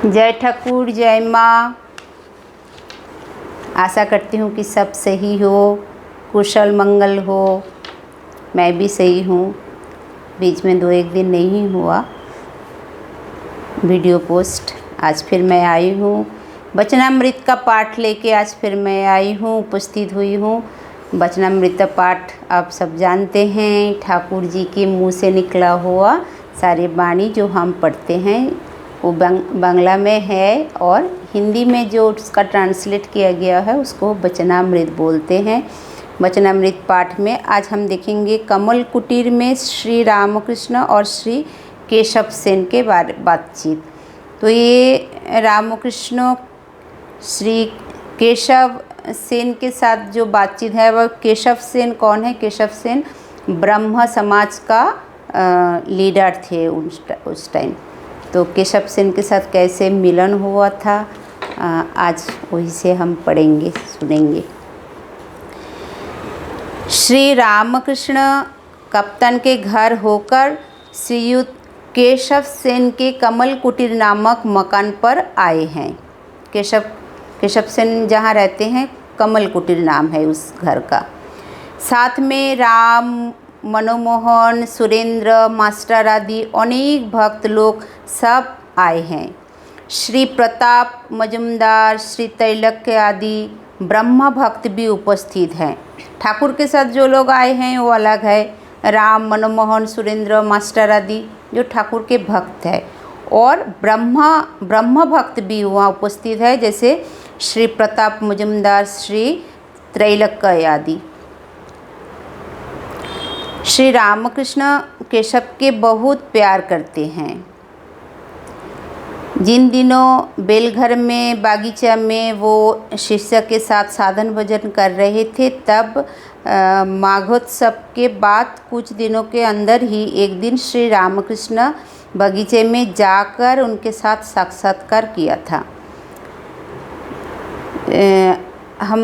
जय ठाकुर, जय माँ। आशा करती हूँ कि सब सही हो, कुशल मंगल हो। मैं भी सही हूँ। बीच में 2-1 दिन नहीं हुआ वीडियो पोस्ट। आज फिर मैं आई हूँ वचनामृत का पाठ लेके। आज फिर मैं आई हूँ, उपस्थित हुई हूँ। वचनामृत पाठ आप सब जानते हैं, ठाकुर जी के मुँह से निकला हुआ सारी वाणी जो हम पढ़ते हैं वो बांग्ला में है, और हिंदी में जो उसका ट्रांसलेट किया गया है उसको वचनामृत बोलते हैं। वचनामृत पाठ में आज हम देखेंगे कमल कुटीर में श्री रामकृष्ण और श्री केशव सेन के बातचीत। तो ये रामकृष्ण श्री केशव सेन के साथ जो बातचीत है, वह केशव सेन कौन है? केशव सेन ब्रह्म समाज का लीडर थे उस टाइम। तो केशव सेन के साथ कैसे मिलन हुआ था, आज वही से हम पढ़ेंगे, सुनेंगे। श्री रामकृष्ण कप्तान के घर होकर श्रीयुत केशव सेन के कमल कुटीर नामक मकान पर आए हैं। केशव सेन जहाँ रहते हैं, कमल कुटीर नाम है उस घर का। साथ में राम, मनोमोहन, सुरेंद्र मास्टर आदि अनेक भक्त लोग सब आए हैं। श्री प्रताप मजुमदार, श्री तैलक्य आदि ब्रह्म भक्त भी उपस्थित हैं। ठाकुर के साथ जो लोग आए हैं वो अलग है। राम, मनोमोहन, सुरेंद्र मास्टर आदि जो ठाकुर के भक्त हैं, और ब्रह्म भक्त भी वहाँ उपस्थित है, जैसे श्री प्रताप मजुमदार, श्री त्रैलक्य आदि। श्री रामकृष्ण केशव के बहुत प्यार करते हैं। जिन दिनों बेलघर में बागीचा में वो शिष्य के साथ साधन भजन कर रहे थे, तब माघोत्सव के बाद कुछ दिनों के अंदर ही एक दिन श्री रामकृष्ण बगीचे में जाकर उनके साथ साक्षात्कार किया था। हम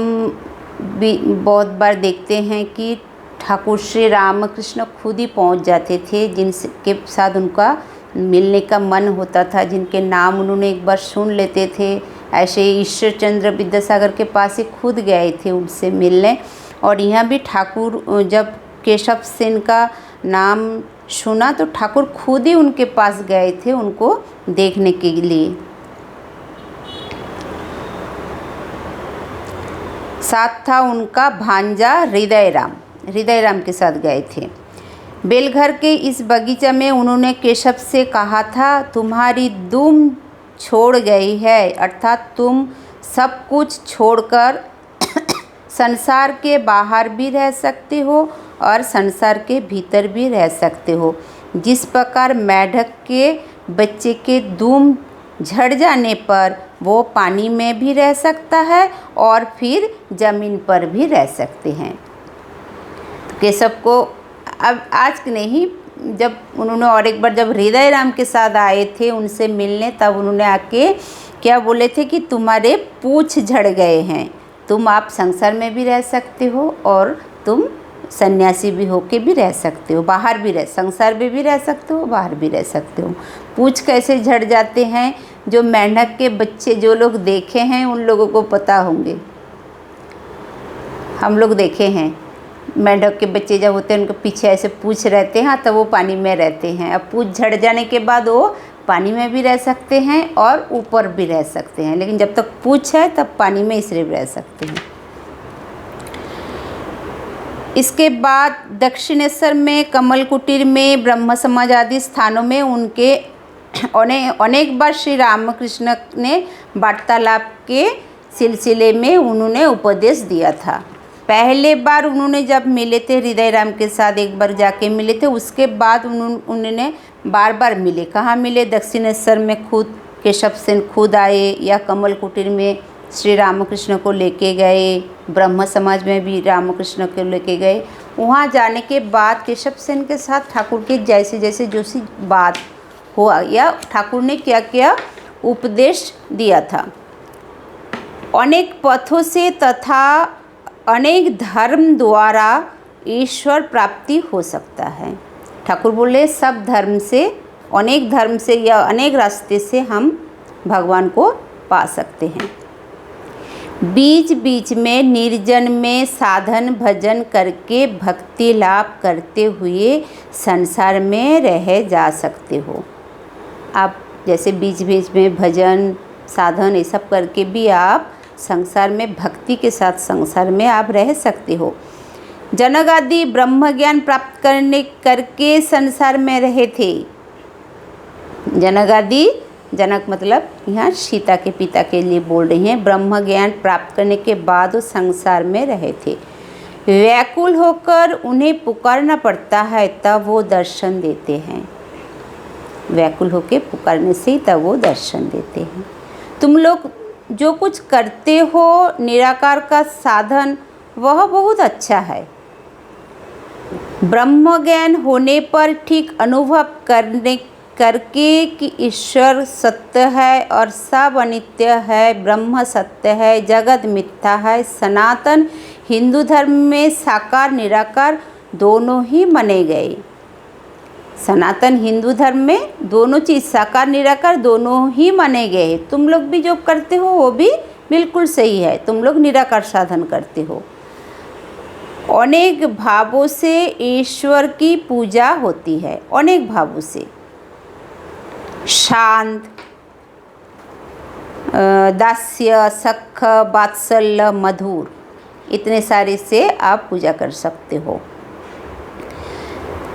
भी बहुत बार देखते हैं कि ठाकुर श्री रामकृष्ण खुद ही पहुंच जाते थे, जिनके साथ उनका मिलने का मन होता था, जिनके नाम उन्होंने एक बार सुन लेते थे। ऐसे ही ईश्वर चंद्र विद्यासागर के पास ही खुद गए थे उनसे मिलने। और यहाँ भी ठाकुर जब केशव सेन का नाम सुना तो ठाकुर खुद ही उनके पास गए थे उनको देखने के लिए। साथ था उनका भांजा हृदय राम के साथ गए थे। बेलघर के इस बगीचा में उन्होंने केशव से कहा था, तुम्हारी दुम छोड़ गई है, अर्थात तुम सब कुछ छोड़कर संसार के बाहर भी रह सकते हो और संसार के भीतर भी रह सकते हो। जिस प्रकार मेढक के बच्चे के दुम झड़ जाने पर वो पानी में भी रह सकता है और फिर ज़मीन पर भी रह सकते हैं। केशव को अब आज नहीं, जब उन्होंने और एक बार जब हृदय राम के साथ आए थे उनसे मिलने, तब उन्होंने आके क्या बोले थे कि तुम्हारे पूँछ झड़ गए हैं, तुम आप संसार में भी रह सकते हो और तुम सन्यासी भी होके भी रह सकते हो, बाहर भी संसार में भी रह सकते हो, बाहर भी रह सकते हो। पूँछ कैसे झड़ जाते हैं, जो मेंढक के बच्चे जो लोग देखे हैं उन लोगों को पता होंगे। हम लोग देखे हैं, मेंढक के बच्चे जब होते हैं उनके पीछे ऐसे पूँछ रहते हैं, तब वो पानी में रहते हैं। अब पूँछ झड़ जाने के बाद वो पानी में भी रह सकते हैं और ऊपर भी रह सकते हैं, लेकिन जब तक पूँछ है तब पानी में इसलिए रह सकते हैं। इसके बाद दक्षिणेश्वर में, कमल कुटीर में, ब्रह्म समाज आदि स्थानों में उनके अनेक बार श्री रामकृष्ण ने वार्तालाप के सिलसिले में उन्होंने उपदेश दिया था। पहले बार उन्होंने जब मिले थे हृदय राम के साथ, एक बार जाके मिले थे, उसके बाद उन्होंने बार बार मिले। कहाँ मिले? दक्षिणेश्वर में खुद केशव सेन खुद आए, या कमल कुटीर में श्री रामकृष्ण को लेके गए, ब्रह्म समाज में भी रामकृष्ण को लेके गए। वहाँ जाने के बाद केशव सेन के साथ ठाकुर के जैसे जो सी बात हुआ, या ठाकुर ने क्या क्या उपदेश दिया था। अनेक पथों से तथा अनेक धर्म द्वारा ईश्वर प्राप्ति हो सकता है। ठाकुर बोले सब धर्म से, अनेक धर्म से या अनेक रास्ते से हम भगवान को पा सकते हैं। बीच बीच में निर्जन में साधन भजन करके भक्ति लाभ करते हुए संसार में रह जा सकते हो। आप जैसे बीच बीच में भजन साधन ये सब करके भी आप संसार में भक्ति के साथ संसार में आप रह सकते हो। जनक आदि ब्रह्म ज्ञान प्राप्त करके संसार में रहे थे। जनक आदि, जनक मतलब यहाँ सीता के पिता के लिए बोल रही हैं। ब्रह्म ज्ञान प्राप्त करने के बाद वो संसार में रहे थे। व्याकुल होकर उन्हें पुकारना पड़ता है तब वो दर्शन देते हैं। व्याकुल होकर पुकारने से ही तब वो दर्शन देते हैं। तुम लोग जो कुछ करते हो निराकार का साधन वह बहुत अच्छा है। ब्रह्म ज्ञान होने पर ठीक अनुभव करके कि ईश्वर सत्य है और सब अनित्य है, ब्रह्म सत्य है, जगत मिथ्या है। सनातन हिंदू धर्म में साकार निराकार दोनों ही माने गए। सनातन हिंदू धर्म में दोनों चीज़ साकार निराकार दोनों ही माने गए। तुम लोग भी जो करते हो वो भी बिल्कुल सही है। तुम लोग निराकार साधन करते हो। अनेक भावों से ईश्वर की पूजा होती है। अनेक भावों से शांत, दास्य, सख, वात्सल्य, मधुर, इतने सारे से आप पूजा कर सकते हो।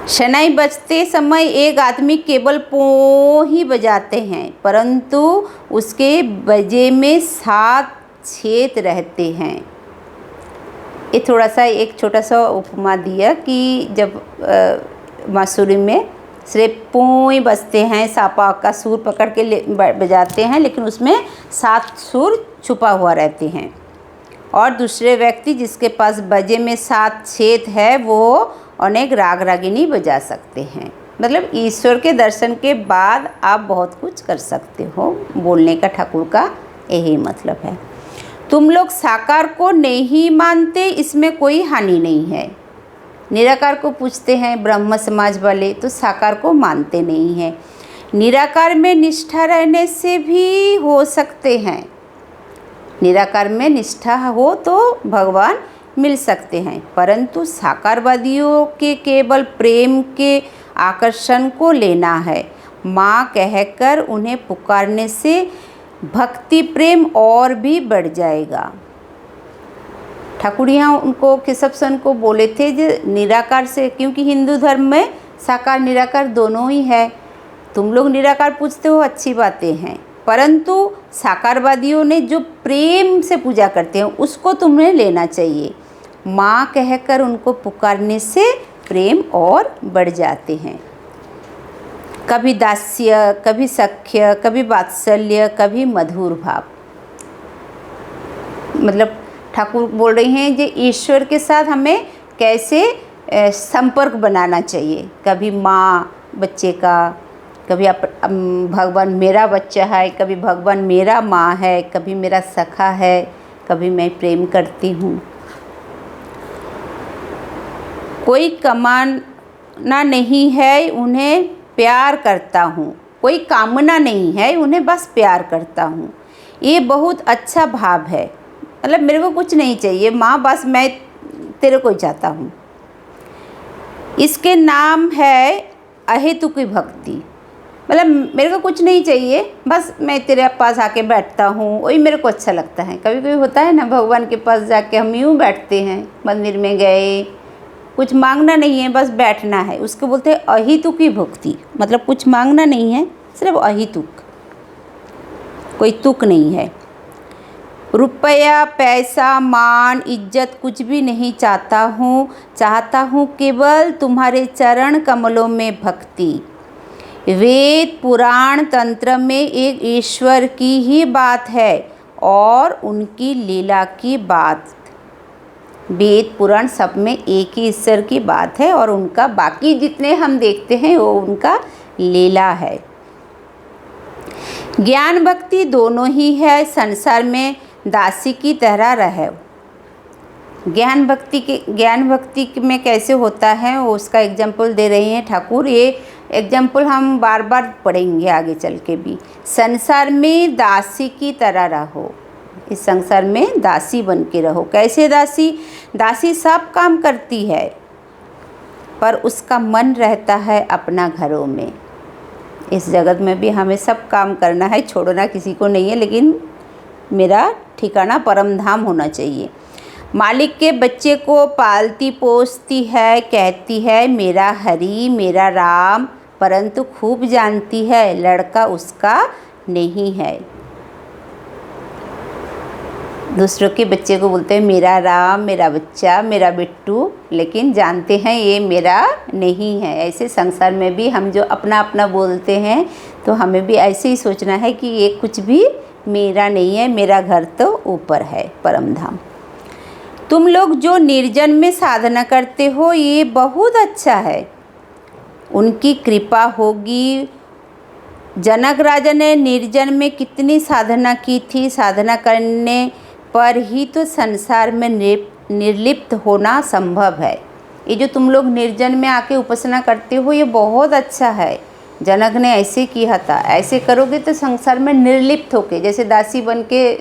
शनाई बजते समय एक आदमी केवल पो ही बजाते हैं परंतु उसके बजे में 7 छेद रहते हैं। ये थोड़ा सा एक छोटा सा उपमा दिया कि जब बांसुरी में सिर्फ पोई बजते हैं, सापा का सुर पकड़ के बजाते हैं लेकिन उसमें 7 सुर छुपा हुआ रहते हैं। और दूसरे व्यक्ति जिसके पास बजे में 7 छेद है वो अनेक राग रागिनी बजा सकते हैं। मतलब ईश्वर के दर्शन के बाद आप बहुत कुछ कर सकते हो। बोलने का ठाकुर का यही मतलब है। तुम लोग साकार को नहीं मानते इसमें कोई हानि नहीं है। निराकार को पूछते हैं ब्रह्म समाज वाले तो साकार को मानते नहीं हैं। निराकार में निष्ठा रहने से भी हो सकते हैं। निराकार में निष्ठा हो तो भगवान मिल सकते हैं परंतु साकारवादियों के केवल प्रेम के आकर्षण को लेना है। माँ कहकर उन्हें पुकारने से भक्ति प्रेम और भी बढ़ जाएगा। ठाकुर यहाँ उनको केशव सन को बोले थे जो निराकार से, क्योंकि हिंदू धर्म में साकार निराकार दोनों ही है। तुम लोग निराकार पूछते हो अच्छी बातें हैं परंतु साकारवादियों ने जो प्रेम से पूजा करते हैं उसको तुम्हें लेना चाहिए। माँ कहकर उनको पुकारने से प्रेम और बढ़ जाते हैं। कभी दास्य, कभी सख्य, कभी वात्सल्य, कभी मधुर भाव। मतलब ठाकुर बोल रहे हैं कि ईश्वर के साथ हमें कैसे संपर्क बनाना चाहिए। कभी माँ बच्चे का, कभी भगवान मेरा बच्चा है, कभी भगवान मेरा माँ है, कभी मेरा सखा है, कभी मैं प्रेम करती हूँ। कोई कामना नहीं है उन्हें प्यार करता हूँ। कोई कामना नहीं है उन्हें बस प्यार करता हूँ। ये बहुत अच्छा भाव है। मतलब मेरे को कुछ नहीं चाहिए माँ, बस मैं तेरे को चाहता हूँ। इसके नाम है अहेतुक भक्ति। मतलब मेरे को कुछ नहीं चाहिए, बस मैं तेरे पास आके बैठता हूँ, वही मेरे को अच्छा लगता है। कभी कभी होता है ना भगवान के पास जाके हम यूँ बैठते हैं, मंदिर में गए, कुछ मांगना नहीं है बस बैठना है, उसको बोलते हैं अहितुकी भक्ति। मतलब कुछ मांगना नहीं है, सिर्फ अहितुक, कोई तुक नहीं है। रुपया पैसा मान इज्जत कुछ भी नहीं चाहता हूँ केवल तुम्हारे चरण कमलों में भक्ति। वेद पुराण तंत्र में एक ईश्वर की ही बात है और उनकी लीला की बात। वेद पुराण सब में एक ही ईश्वर की बात है और उनका बाकी जितने हम देखते हैं वो उनका लीला है। ज्ञान भक्ति दोनों ही है। संसार में दासी की तरह रहे। ज्ञान भक्ति में कैसे होता है वो उसका एग्जाम्पल दे रही हैं ठाकुर। ये एग्जाम्पल हम बार बार पढ़ेंगे आगे चल के भी। संसार में दासी की तरह रहो, इस संसार में दासी बन के रहो। कैसे दासी? दासी सब काम करती है पर उसका मन रहता है अपना घरों में। इस जगत में भी हमें सब काम करना है, छोड़ना किसी को नहीं है, लेकिन मेरा ठिकाना परम धाम होना चाहिए। मालिक के बच्चे को पालती पोसती है, कहती है मेरा हरि मेरा राम, परंतु खूब जानती है लड़का उसका नहीं है। दूसरों के बच्चे को बोलते हैं मेरा राम मेरा बच्चा मेरा बिट्टू, लेकिन जानते हैं ये मेरा नहीं है। ऐसे संसार में भी हम जो अपना अपना बोलते हैं तो हमें भी ऐसे ही सोचना है कि ये कुछ भी मेरा नहीं है, मेरा घर तो ऊपर है परम धाम। तुम लोग जो निर्जन में साधना करते हो ये बहुत अच्छा है, उनकी कृपा होगी। जनक राजा ने निर्जन में कितनी साधना की थी, साधना करने पर ही तो संसार में निर्लिप्त होना संभव है। ये जो तुम लोग निर्जन में आके उपासना करते हो ये बहुत अच्छा है। जनक ने ऐसे किया था, ऐसे करोगे तो संसार में निर्लिप्त होके जैसे दासी बन के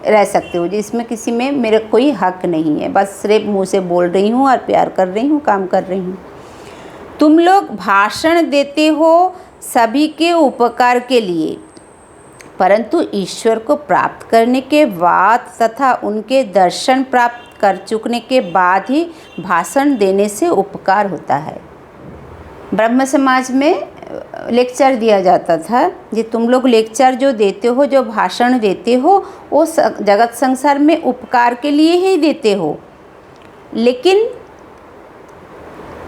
रह सकते हो, जिसमें किसी में मेरा कोई हक नहीं है, बस सिर्फ मुँह से बोल रही हूँ और प्यार कर रही हूँ, काम कर रही हूँ। तुम लोग भाषण देते हो सभी के उपकार के लिए, परंतु ईश्वर को प्राप्त करने के बाद तथा उनके दर्शन प्राप्त कर चुकने के बाद ही भाषण देने से उपकार होता है। ब्रह्म समाज में लेक्चर दिया जाता था, ये तुम लोग लेक्चर जो देते हो, जो भाषण देते हो, वो जगत संसार में उपकार के लिए ही देते हो, लेकिन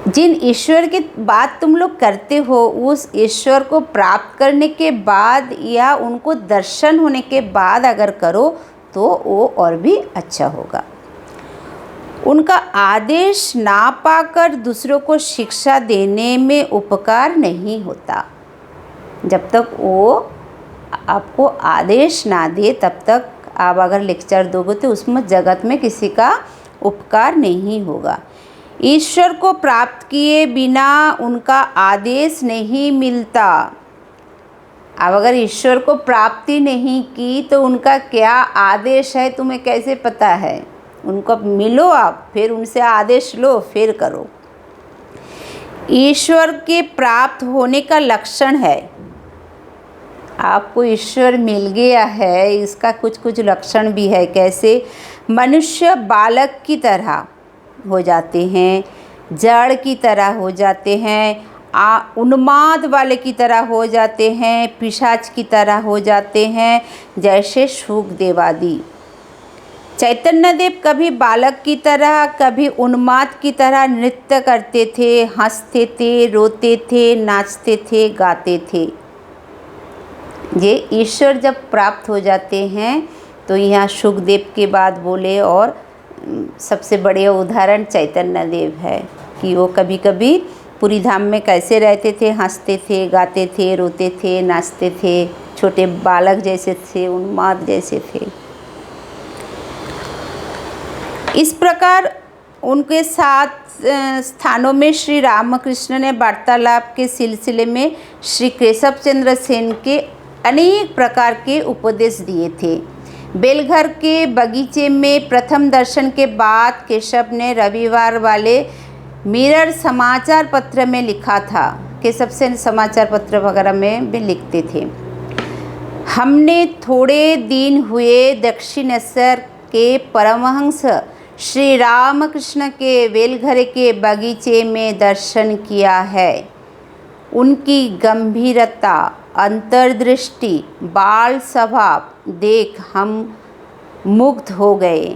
जिन ईश्वर की बात तुम लोग करते हो उस ईश्वर को प्राप्त करने के बाद या उनको दर्शन होने के बाद अगर करो तो वो और भी अच्छा होगा। उनका आदेश ना पाकर दूसरों को शिक्षा देने में उपकार नहीं होता। जब तक वो आपको आदेश ना दे तब तक आप अगर लेक्चर दोगे तो उसमें जगत में किसी का उपकार नहीं होगा। ईश्वर को प्राप्त किए बिना उनका आदेश नहीं मिलता। अब अगर ईश्वर को प्राप्ति नहीं की तो उनका क्या आदेश है तुम्हें कैसे पता है? उनको मिलो आप, फिर उनसे आदेश लो, फिर करो। ईश्वर के प्राप्त होने का लक्षण है, आपको ईश्वर मिल गया है, इसका कुछ कुछ लक्षण भी है। कैसे? मनुष्य बालक की तरह हो जाते हैं, जड़ की तरह हो जाते हैं, उन्माद वाले की तरह हो जाते हैं, पिशाच की तरह हो जाते हैं, जैसे शुकदेव आदि। चैतन्य देव कभी बालक की तरह कभी उन्माद की तरह नृत्य करते थे, हंसते थे, रोते थे, नाचते थे, गाते थे। ये ईश्वर जब प्राप्त हो जाते हैं तो यहाँ शुकदेव के बाद बोले, और सबसे बड़े उदाहरण चैतन्य देव है कि वो कभी कभी पूरी धाम में कैसे रहते थे, हंसते थे, गाते थे, रोते थे, नाचते थे, छोटे बालक जैसे थे, उन्माद जैसे थे। इस प्रकार उनके साथ स्थानों में श्री रामकृष्ण ने वार्तालाप के सिलसिले में श्री केशव चंद्र सेन के अनेक प्रकार के उपदेश दिए थे। बेलघर के बगीचे में प्रथम दर्शन के बाद केशव ने रविवार वाले मिरर समाचार पत्र में लिखा था। केशव सेन समाचार पत्र वगैरह में भी लिखते थे। हमने थोड़े दिन हुए दक्षिणेश्वर के परमहंस श्री रामकृष्ण के बेलघर के बगीचे में दर्शन किया है। उनकी गंभीरता, अंतर्दृष्टि, बाल स्वभाव देख हम मुग्ध हो गए।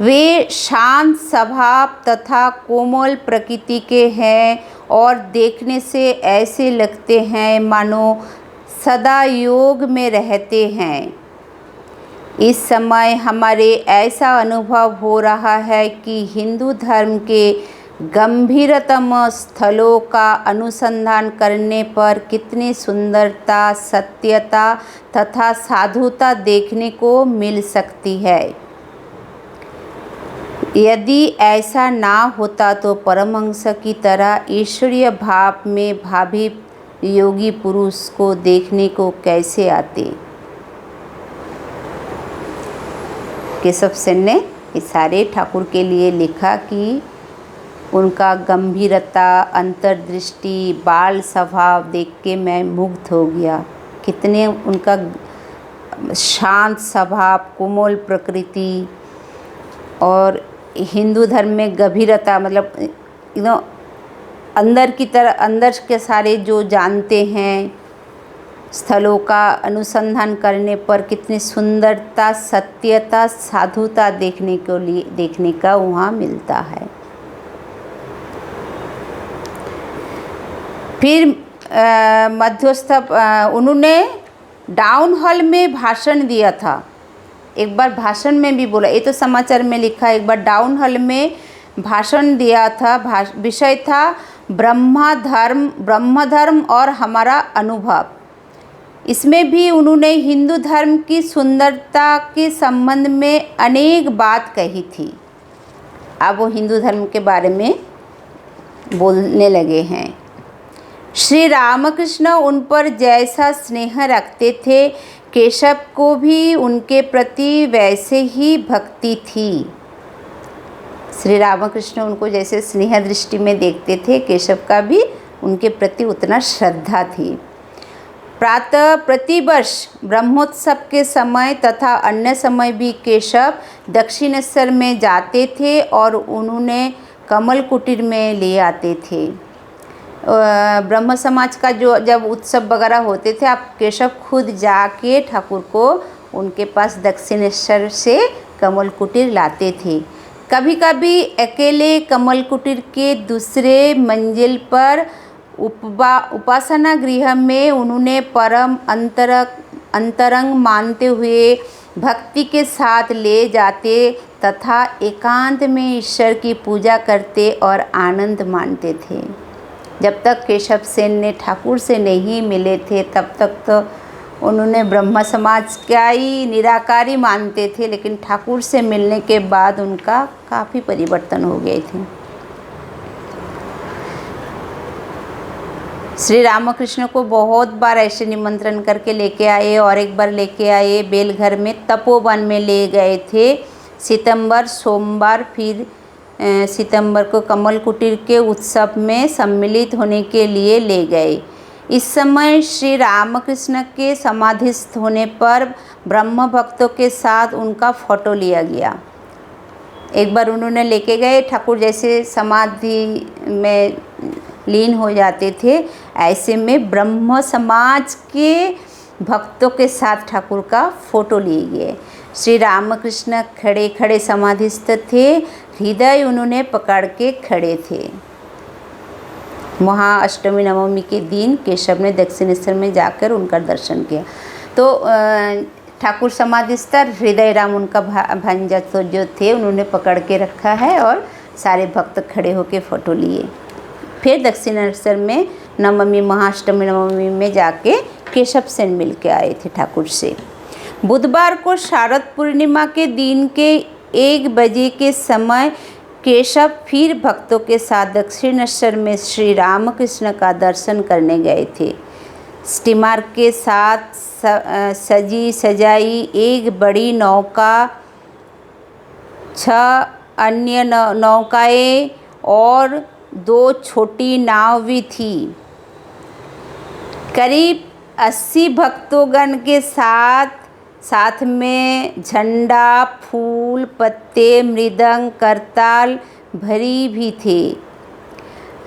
वे शांत स्वभाव तथा कोमल प्रकृति के हैं और देखने से ऐसे लगते हैं मानो सदा योग में रहते हैं। इस समय हमारे ऐसा अनुभव हो रहा है कि हिंदू धर्म के गंभीरतम स्थलों का अनुसंधान करने पर कितनी सुंदरता, सत्यता तथा साधुता देखने को मिल सकती है। यदि ऐसा ना होता तो परमहंस की तरह ईश्वरीय भाव में भावित योगी पुरुष को देखने को कैसे आते। केशव सेन ने इशारे ठाकुर के लिए लिखा कि उनका गंभीरता, अंतर्दृष्टि, बाल स्वभाव देख के मैं मुग्ध हो गया। कितने उनका शांत स्वभाव, कोमल प्रकृति और हिंदू धर्म में गंभीरता, मतलब एकदम अंदर की तरह, अंदर के सारे जो जानते हैं स्थलों का अनुसंधान करने पर कितनी सुंदरता, सत्यता, साधुता देखने का वहाँ मिलता है। फिर मध्यस्थ उन्होंने टाउन हॉल में भाषण दिया था। एक बार भाषण में भी बोला, ये तो समाचार में लिखा, एक बार टाउन हॉल में भाषण दिया था। विषय था ब्रह्म धर्म और हमारा अनुभव। इसमें भी उन्होंने हिंदू धर्म की सुंदरता के संबंध में अनेक बात कही थी। अब वो हिंदू धर्म के बारे में बोलने लगे हैं। श्री रामकृष्ण उन पर जैसा स्नेह रखते थे, केशव को भी उनके प्रति वैसे ही भक्ति थी। श्री रामकृष्ण उनको जैसे स्नेह दृष्टि में देखते थे, केशव का भी उनके प्रति उतना श्रद्धा थी। प्रातः प्रतिवर्ष ब्रह्मोत्सव के समय तथा अन्य समय भी केशव दक्षिणेश्वर में जाते थे और उन्होंने कमल कुटीर में ले आते थे। ब्रह्म समाज का जो जब उत्सव वगैरह होते थे, आप केशव खुद जाके ठाकुर को उनके पास दक्षिणेश्वर से कमल कुटीर लाते थे। कभी कभी अकेले कमल कुटीर के दूसरे मंजिल पर उपासना गृह में उन्होंने परम अंतरंग मानते हुए भक्ति के साथ ले जाते तथा एकांत में ईश्वर की पूजा करते और आनंद मानते थे। जब तक केशव सेन ने ठाकुर से नहीं मिले थे, तब तक तो उन्होंने ब्रह्म समाज का ही निराकारी मानते थे, लेकिन ठाकुर से मिलने के बाद उनका काफ़ी परिवर्तन हो गए थे। श्री रामकृष्ण को बहुत बार ऐसे निमंत्रण करके लेके आए, और एक बार लेके आए बेलघर में तपोवन में ले गए थे सोमवार, फिर सितंबर को कमल कुटीर के उत्सव में सम्मिलित होने के लिए ले गए। इस समय श्री रामकृष्ण के समाधिस्थ होने पर ब्रह्म भक्तों के साथ उनका फोटो लिया गया। एक बार उन्होंने लेके गए, ठाकुर जैसे समाधि में लीन हो जाते थे, ऐसे में ब्रह्म समाज के भक्तों के साथ ठाकुर का फोटो लिए गए। श्री रामकृष्ण खड़े खड़े समाधिस्थ थे, हृदय उन्होंने पकड़ के खड़े थे। महाअष्टमी नवमी के दिन केशव ने दक्षिणेश्वर में जाकर उनका दर्शन किया। तो ठाकुर समाधिस्थ, हृदय राम उनका भांजा तो जो थे उन्होंने पकड़ के रखा है, और सारे भक्त खड़े होकर फोटो लिए। फिर दक्षिणेश्वर में नवमी, महाअष्टमी नवमी में जाके केशव सेन मिल के आए थे ठाकुर से। बुधवार को शारद पूर्णिमा के दिन के 1 बजे के समय केशव फिर भक्तों के साथ दक्षिणेश्वर में श्री रामकृष्ण का दर्शन करने गए थे। स्टीमर के साथ सजी सजाई एक बड़ी नौका, 6 अन्य नौकाएं और 2 छोटी नाव भी थी। करीब 80 भक्तोगण के साथ में झंडा, फूल, पत्ते, मृदंग, करताल भरी भी थे।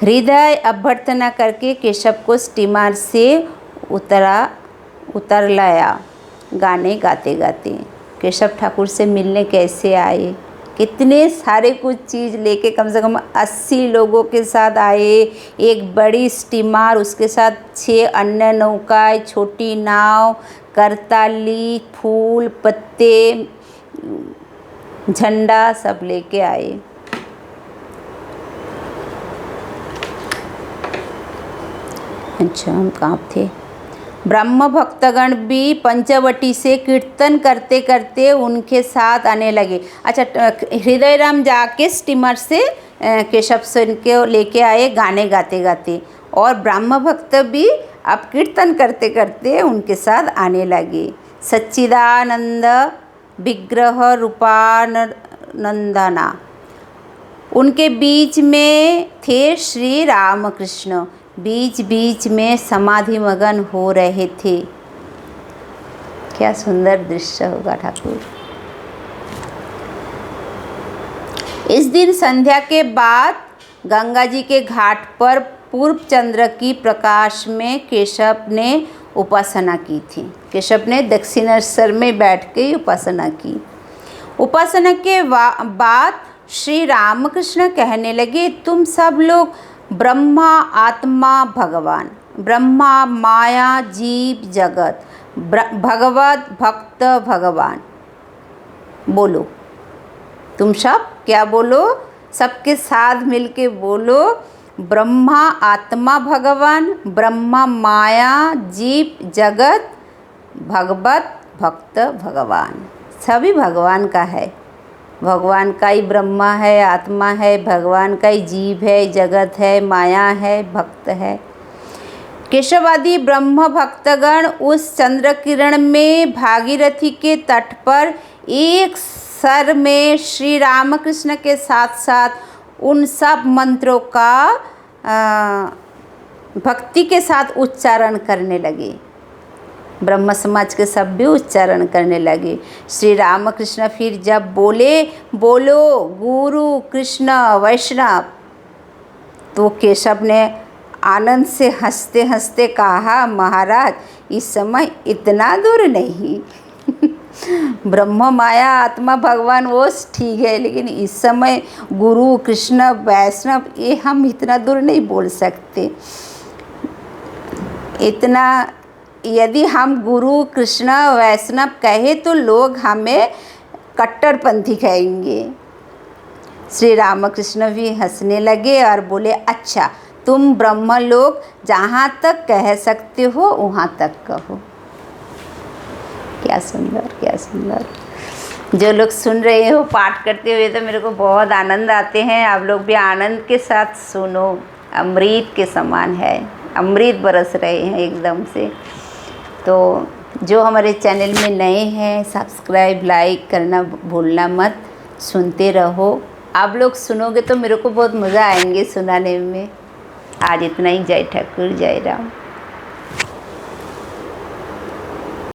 हृदय अभ्यर्थना करके केशव को स्टीमर से उतर लाया, गाने गाते गाते। केशव ठाकुर से मिलने कैसे आए, कितने सारे कुछ चीज़ लेके, कम से कम 80 लोगों के साथ आए। एक बड़ी स्टीमर, उसके साथ 6 अन्य नौकाएं, छोटी नाव, करताली, फूल, पत्ते, झंडा सब लेके आए। अच्छा, हम कहाँ थे? ब्रह्म भक्तगण भी पंचवटी से कीर्तन करते करते उनके साथ आने लगे। अच्छा, हृदय राम जाके स्टीमर से केशव सेन को लेके आए गाने गाते गाते, और ब्रह्म भक्त भी अब कीर्तन करते करते उनके साथ आने लगे। सच्चिदानंद विग्रह रूपानंदना, उनके बीच में थे श्री रामकृष्ण, बीच बीच में समाधि मगन हो रहे थे। क्या सुंदर दृश्य होगा ठाकुर। इस दिन संध्या के बाद गंगा जी के घाट पर पूर्व चंद्र की प्रकाश में केशव ने उपासना की थी। केशव ने दक्षिणेश्वर में बैठ के उपासना की। उपासना के बाद श्री रामकृष्ण कहने लगे, तुम सब लोग ब्रह्मा आत्मा भगवान, ब्रह्मा माया जीव जगत, भगवत भक्त भगवान, बोलो। तुम सब क्या बोलो? सबके साथ मिलके बोलो, ब्रह्मा आत्मा भगवान, ब्रह्मा माया जीव जगत, भगवत भक्त भगवान। सभी भगवान का है। भगवान का ही ब्रह्मा है, आत्मा है, भगवान का ही जीव है, जगत है, माया है, भक्त है। केशवादी ब्रह्म भक्तगण उस चंद्र किरण में भागीरथी के तट पर एक सर में श्री रामकृष्ण के साथ साथ उन सब मंत्रों का भक्ति के साथ उच्चारण करने लगे। ब्रह्म समाज के सब भी उच्चारण करने लगे। श्री रामकृष्ण फिर जब बोले, बोलो गुरु कृष्ण वैष्णव, तो केशव ने आनंद से हंसते हंसते कहा, महाराज इस समय इतना दूर नहीं। ब्रह्म माया आत्मा भगवान वो ठीक है, लेकिन इस समय गुरु कृष्ण वैष्णव ये हम इतना दूर नहीं बोल सकते। इतना यदि हम गुरु कृष्ण वैष्णव कहे तो लोग हमें कट्टरपंथी कहेंगे। श्री रामकृष्ण भी हंसने लगे और बोले, अच्छा तुम ब्रह्म लोग जहाँ तक कह सकते हो वहाँ तक कहो। क्या सुंदर, क्या सुंदर। जो लोग सुन रहे हो पाठ करते हुए तो मेरे को बहुत आनंद आते हैं। आप लोग भी आनंद के साथ सुनो, अमृत के समान है, अमृत बरस रहे हैं एकदम से। तो जो हमारे चैनल में नए हैं सब्सक्राइब लाइक करना भूलना मत, सुनते रहो। आप लोग सुनोगे तो मेरे को बहुत मज़ा आएंगे सुनाने में। आज इतना ही। जय ठाकुर, जय राम।